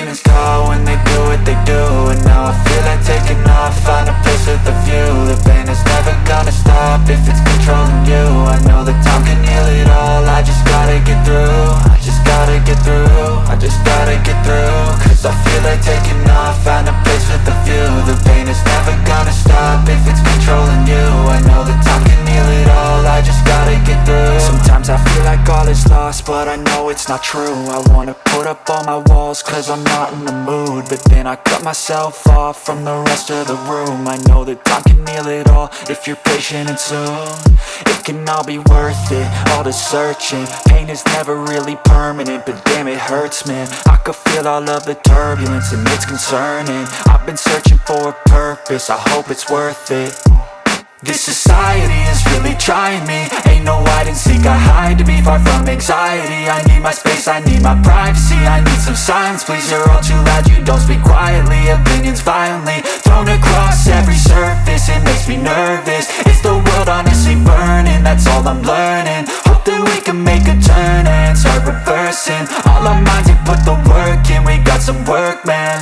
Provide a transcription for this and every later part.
demons call when they do what they do. And now I feel like taking off, find a place with a view. The pain is never gonna stop if it's controlling you. I know that time can heal it all, I just gotta get through. I just gotta get through, I just gotta get through. Cause I feel like taking off, find a place with a view. The pain is never gonna stop if it's controlling you. I know that time can heal it all, I just gotta get through. Sometimes I feel like all is lost, but I know it's not true. I wanna put up all my walls cause I'm not in the mood, but then I cut myself off from the rest of the room. I know that time can heal it all if you're patient and soon. It can all be worth it, all the searching. Pain is never really permanent, but damn it hurts, man. I could feel all of the turbulence and it's concerning. I've been searching for a purpose, I hope it's worth it. This society is really trying me. Ain't no hide and seek, I hide to be far from anxiety. I need my space, I need my privacy. I need some silence, please, you're all too loud. You don't speak quietly, opinions violently thrown across every surface. It makes me nervous, it's the world honestly burning. That's all I'm learning, hope that we can make a turn and start reversing. All our minds, we put the work in, we got some work, man.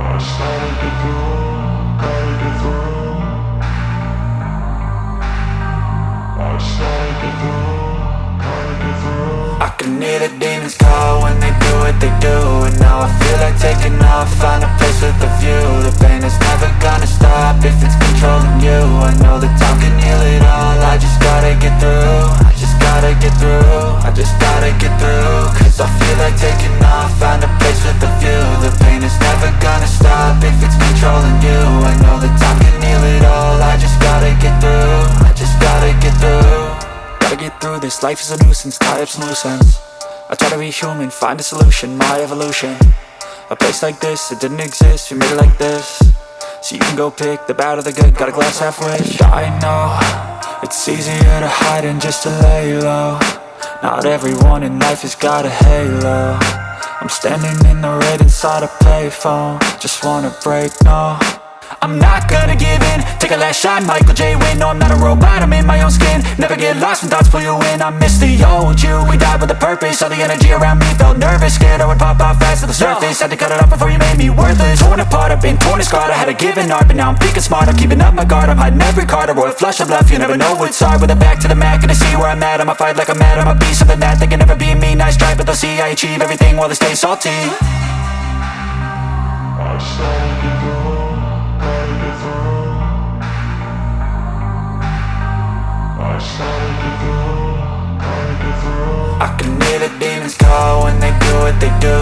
I started to go. I can hear the demons call when they do what they do. And now I feel like taking off, find a place with a view. The pain is never gonna stop if it's controlling you. I know that time can heal it all, I just gotta get through. I just gotta get through, I just gotta get through. Cause I feel like taking off, find a place with a view. The pain is never gonna stop if it's controlling you. I know that time can heal it all, I just gotta get through. I just gotta get through. Gotta get through this, life is a nuisance, tie up some loose ends. I try to be human, find a solution, my evolution. A place like this, it didn't exist, we made it like this. So you can go pick the bad or the good, got a glass halfway. I know, it's easier to hide than just to lay low. Not everyone in life has got a halo. I'm standing in the red inside a payphone, just wanna break, no. I'm not gonna give in, take a last shot, Michael J. Win. No, I'm not a robot, I'm in my own skin. Never get lost when thoughts pull you in. I miss the old you, we died with a purpose. All the energy around me felt nervous, scared I would pop off fast to the surface. Had to cut it off before you made me worthless. Torn apart, I've been torn and scarred. I had a given art, but now I'm thinking smart. I'm keeping up my guard, I'm hiding every card. A royal flush of love, you never know what's hard. With a back to the mat, gonna see where I'm at. I'ma fight like I'm mad, I'ma be something that they can never be me. Nice try, but they'll see I achieve everything while they stay salty. I started to go. I can hear the demons call when they do what they do.